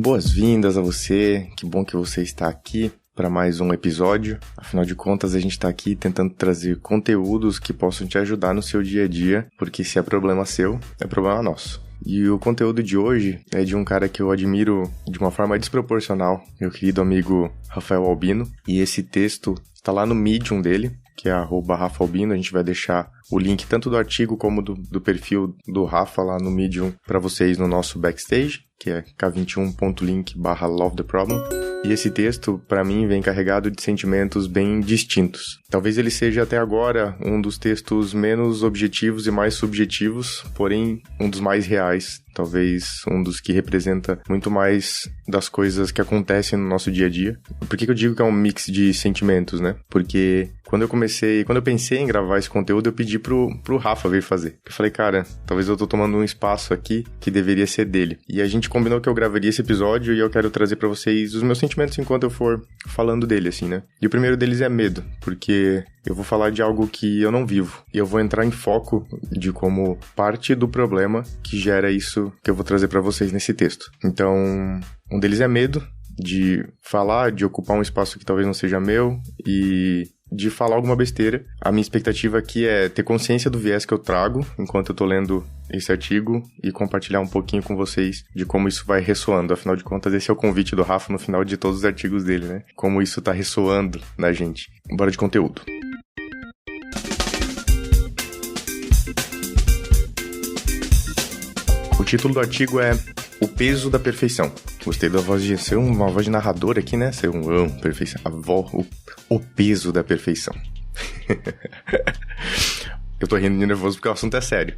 Boas-vindas a você, que bom que você está aqui para mais um episódio. Afinal de contas, a gente está aqui tentando trazer conteúdos que possam te ajudar no seu dia a dia, porque se é problema seu, é problema nosso. E o conteúdo de hoje é de um cara que eu admiro de uma forma desproporcional, meu querido amigo Rafael Albino, e esse texto está lá no Medium dele, que é @RafaAlbino. A gente vai deixar o link tanto do artigo como do perfil do Rafa lá no Medium para vocês no nosso backstage, que é k21.link/lovetheproblem. E esse texto, para mim, vem carregado de sentimentos bem distintos. Talvez ele seja até agora um dos textos menos objetivos e mais subjetivos, porém um dos mais reais. Talvez um dos que representa muito mais das coisas que acontecem no nosso dia a dia. Por que eu digo que é um mix de sentimentos, né? Porque quando eu pensei em gravar esse conteúdo, eu pedi pro Rafa vir fazer. Eu falei, cara, talvez eu tô tomando um espaço aqui que deveria ser dele. E a gente combinou que eu gravaria esse episódio e eu quero trazer pra vocês os meus sentimentos enquanto eu for falando dele, assim, né? E o primeiro deles é medo, porque eu vou falar de algo que eu não vivo. E eu vou entrar em foco de como parte do problema que gera isso que eu vou trazer pra vocês nesse texto. Então, um deles é medo de falar, de ocupar um espaço que talvez não seja meu e de falar alguma besteira. A minha expectativa aqui é ter consciência do viés que eu trago enquanto eu tô lendo esse artigo e compartilhar um pouquinho com vocês de como isso vai ressoando. Afinal de contas, esse é o convite do Rafa no final de todos os artigos dele, né? Como isso tá ressoando na gente. Bora de conteúdo. O título do artigo é O Peso da Perfeição. Gostei da voz de ser uma voz de narrador aqui, né? Ser perfeição. O peso da perfeição. Eu tô rindo de nervoso porque o assunto é sério.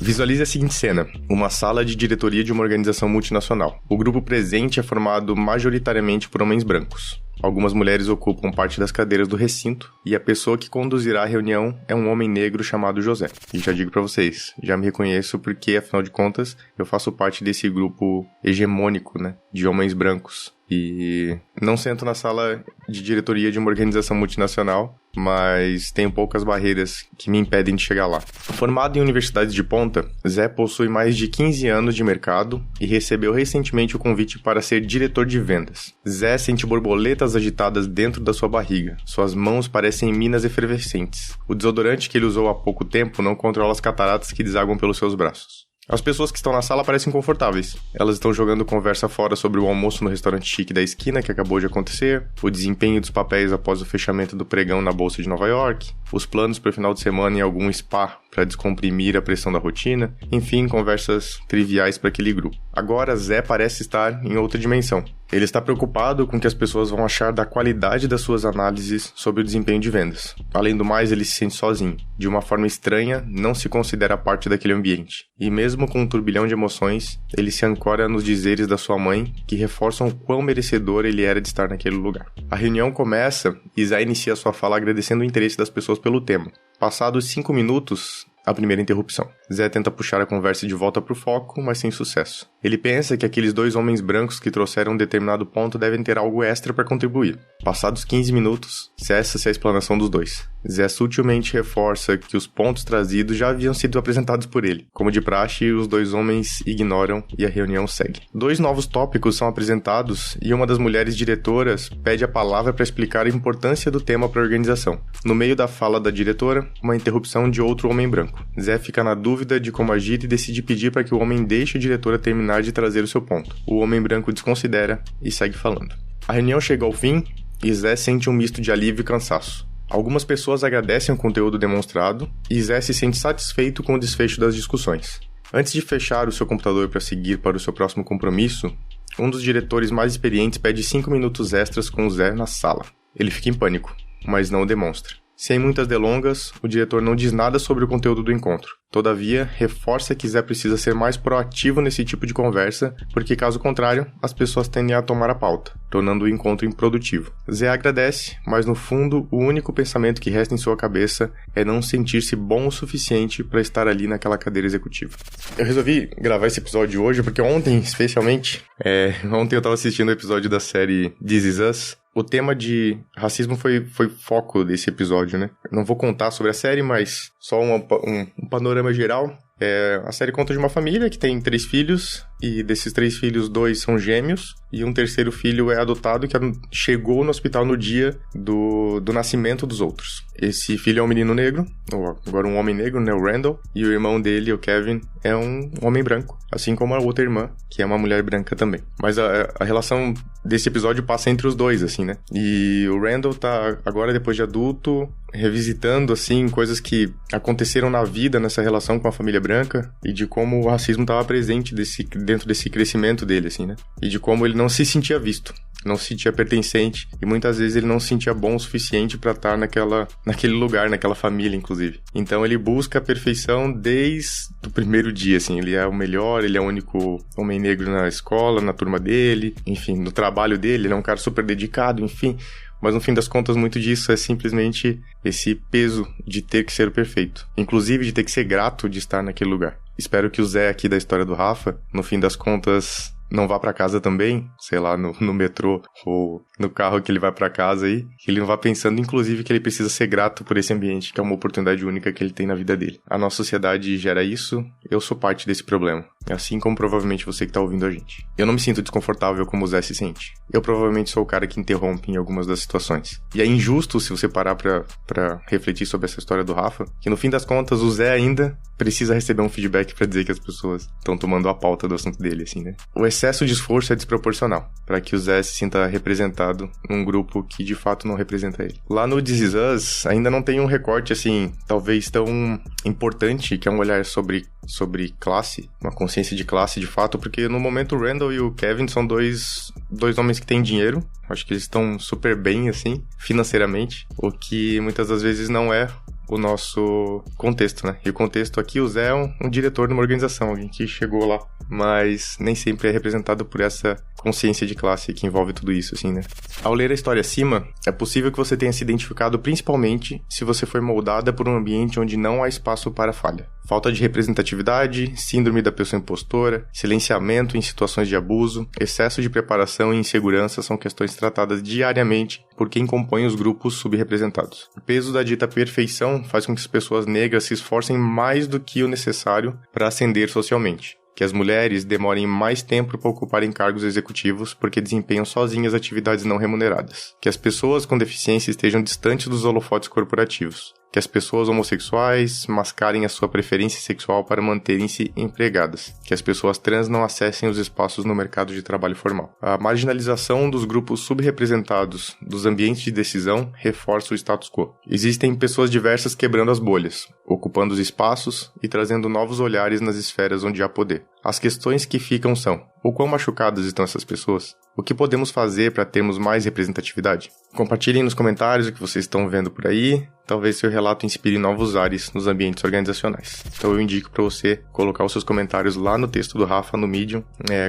Visualize a seguinte cena. Uma sala de diretoria de uma organização multinacional. O grupo presente é formado majoritariamente por homens brancos. Algumas mulheres ocupam parte das cadeiras do recinto e a pessoa que conduzirá a reunião é um homem negro chamado José. E já digo pra vocês, já me reconheço porque, afinal de contas, eu faço parte desse grupo hegemônico, né, de homens brancos. E não sento na sala de diretoria de uma organização multinacional, mas tenho poucas barreiras que me impedem de chegar lá. Formado em universidades de ponta, Zé possui mais de 15 anos de mercado e recebeu recentemente o convite para ser diretor de vendas. Zé sente borboletas agitadas dentro da sua barriga. Suas mãos parecem minas efervescentes. O desodorante que ele usou há pouco tempo não controla as cataratas que desaguam pelos seus braços. As pessoas que estão na sala parecem confortáveis. Elas estão jogando conversa fora sobre o almoço no restaurante chique da esquina que acabou de acontecer, o desempenho dos papéis após o fechamento do pregão na Bolsa de Nova York, os planos para o final de semana em algum spa para descomprimir a pressão da rotina, enfim, conversas triviais para aquele grupo. Agora, Zé parece estar em outra dimensão. Ele está preocupado com o que as pessoas vão achar da qualidade das suas análises sobre o desempenho de vendas. Além do mais, ele se sente sozinho. De uma forma estranha, não se considera parte daquele ambiente. E mesmo com um turbilhão de emoções, ele se ancora nos dizeres da sua mãe, que reforçam o quão merecedor ele era de estar naquele lugar. A reunião começa e Zé inicia sua fala agradecendo o interesse das pessoas pelo tema. Passados 5 minutos, a primeira interrupção. Zé tenta puxar a conversa de volta para o foco, mas sem sucesso. Ele pensa que aqueles dois homens brancos que trouxeram um determinado ponto devem ter algo extra para contribuir. Passados 15 minutos, cessa-se a explanação dos dois. Zé sutilmente reforça que os pontos trazidos já haviam sido apresentados por ele. Como de praxe, os dois homens ignoram e a reunião segue. 2 novos tópicos são apresentados e uma das mulheres diretoras pede a palavra para explicar a importância do tema para a organização. No meio da fala da diretora, uma interrupção de outro homem branco. Zé fica na dúvida de como agir e decide pedir para que o homem deixe a diretora terminar de trazer o seu ponto. O homem branco desconsidera e segue falando. A reunião chega ao fim e Zé sente um misto de alívio e cansaço. Algumas pessoas agradecem o conteúdo demonstrado e Zé se sente satisfeito com o desfecho das discussões. Antes de fechar o seu computador para seguir para o seu próximo compromisso, um dos diretores mais experientes pede 5 minutos extras com o Zé na sala. Ele fica em pânico, mas não o demonstra. Sem muitas delongas, o diretor não diz nada sobre o conteúdo do encontro. Todavia, reforça que Zé precisa ser mais proativo nesse tipo de conversa, porque caso contrário, as pessoas tendem a tomar a pauta, tornando o encontro improdutivo. Zé agradece, mas no fundo, o único pensamento que resta em sua cabeça é não sentir-se bom o suficiente para estar ali naquela cadeira executiva. Eu resolvi gravar esse episódio hoje porque ontem, especialmente, ontem eu estava assistindo o episódio da série This Is Us. O tema de racismo foi foco desse episódio, né? Não vou contar sobre a série, mas só um panorama geral. A série conta de uma família que tem 3 filhos e desses 3 filhos, 2 são gêmeos, e um terceiro filho é adotado, que chegou no hospital no dia do nascimento dos outros. Esse filho é um menino negro, ou agora um homem negro, né, o Randall, e o irmão dele, o Kevin, é um homem branco, assim como a outra irmã, que é uma mulher branca também. Mas a relação desse episódio passa entre os dois, assim, né? E o Randall tá, agora depois de adulto, revisitando, assim, coisas que aconteceram na vida nessa relação com a família branca, e de como o racismo estava presente dentro desse crescimento dele, assim, né? E de como ele não se sentia visto, não se sentia pertencente, e muitas vezes ele não se sentia bom o suficiente para estar naquele lugar, naquela família, inclusive. Então ele busca a perfeição desde o primeiro dia, assim, ele é o melhor, ele é o único homem negro na escola, na turma dele, enfim, no trabalho dele, ele é um cara super dedicado, enfim. Mas no fim das contas, muito disso é simplesmente esse peso de ter que ser o perfeito. Inclusive de ter que ser grato de estar naquele lugar. Espero que o Zé aqui da história do Rafa, no fim das contas, não vá pra casa também, sei lá, no metrô ou no carro que ele vai pra casa aí, que ele não vá pensando, inclusive, que ele precisa ser grato por esse ambiente, que é uma oportunidade única que ele tem na vida dele. A nossa sociedade gera isso, eu sou parte desse problema, assim como provavelmente você que tá ouvindo a gente. Eu não me sinto desconfortável como o Zé se sente. Eu provavelmente sou o cara que interrompe em algumas das situações. E é injusto, se você parar pra refletir sobre essa história do Rafa, que no fim das contas o Zé ainda precisa receber um feedback pra dizer que as pessoas estão tomando a pauta do assunto dele, assim, né? O excesso de esforço é desproporcional, para que o Zé se sinta representado num grupo que de fato não representa ele. Lá no This Is Us, ainda não tem um recorte, assim, talvez tão importante, que é um olhar sobre classe, uma consciência de classe de fato, porque no momento o Randall e o Kevin são dois homens que têm dinheiro, acho que eles estão super bem, assim, financeiramente, o que muitas das vezes não é o nosso contexto, né? E o contexto aqui, o Zé é um diretor de uma organização, alguém que chegou lá, mas nem sempre é representado por essa consciência de classe que envolve tudo isso, assim, né? Ao ler a história acima, é possível que você tenha se identificado principalmente se você foi moldada por um ambiente onde não há espaço para falha. Falta de representatividade, síndrome da pessoa impostora, silenciamento em situações de abuso, excesso de preparação e insegurança são questões tratadas diariamente por quem compõe os grupos subrepresentados. O peso da dita perfeição faz com que as pessoas negras se esforcem mais do que o necessário para ascender socialmente. Que as mulheres demorem mais tempo para ocuparem cargos executivos porque desempenham sozinhas atividades não remuneradas. Que as pessoas com deficiência estejam distantes dos holofotes corporativos. Que as pessoas homossexuais mascarem a sua preferência sexual para manterem-se empregadas. Que as pessoas trans não acessem os espaços no mercado de trabalho formal. A marginalização dos grupos subrepresentados dos ambientes de decisão reforça o status quo. Existem pessoas diversas quebrando as bolhas, ocupando os espaços e trazendo novos olhares nas esferas onde há poder. As questões que ficam são: o quão machucadas estão essas pessoas? O que podemos fazer para termos mais representatividade? Compartilhem nos comentários o que vocês estão vendo por aí. Talvez seu relato inspire novos ares nos ambientes organizacionais. Então eu indico para você colocar os seus comentários lá no texto do Rafa, no Medium.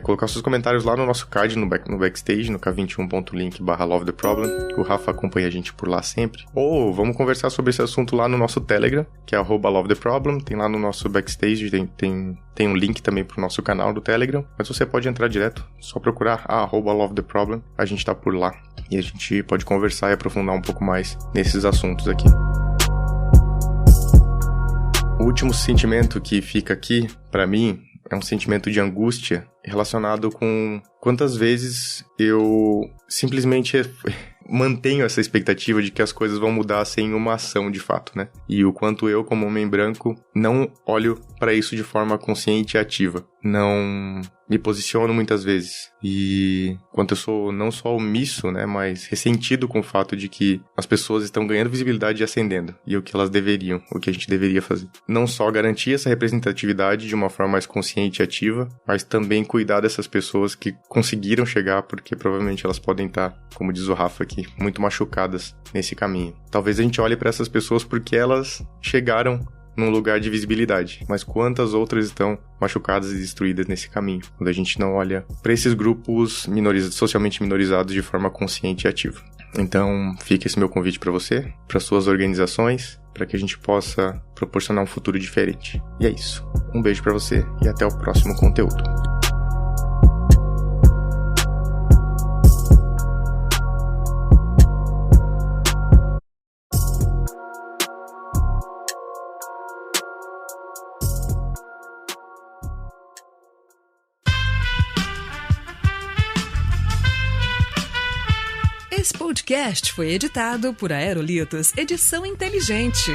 Colocar os seus comentários lá no nosso card, no backstage, no k21.link/lovetheproblem. O Rafa acompanha a gente por lá sempre. Ou vamos conversar sobre esse assunto lá no nosso Telegram, que é @lovetheproblem. Tem lá no nosso backstage, tem um link também pro nosso canal do Telegram. Mas você pode entrar direto, só procurar @lovetheproblem. A gente tá por lá. E a gente pode conversar e aprofundar um pouco mais nesses assuntos aqui. O último sentimento que fica aqui, pra mim, é um sentimento de angústia relacionado com quantas vezes eu simplesmente mantenho essa expectativa de que as coisas vão mudar sem uma ação de fato, né? E o quanto eu, como homem branco, não olho pra isso de forma consciente e ativa. Não me posiciono muitas vezes. E quanto eu sou não só omisso, né, mas ressentido com o fato de que as pessoas estão ganhando visibilidade e ascendendo. E o que elas deveriam, o que a gente deveria fazer. Não só garantir essa representatividade de uma forma mais consciente e ativa, mas também cuidar dessas pessoas que conseguiram chegar, porque provavelmente elas podem estar, como diz o Rafa aqui, muito machucadas nesse caminho. Talvez a gente olhe para essas pessoas porque elas chegaram num lugar de visibilidade, mas quantas outras estão machucadas e destruídas nesse caminho, quando a gente não olha para esses grupos socialmente minorizados de forma consciente e ativa. Então, fica esse meu convite para você, para suas organizações, para que a gente possa proporcionar um futuro diferente. E é isso. Um beijo para você e até o próximo conteúdo. Esse podcast foi editado por Aerolitos Edição Inteligente.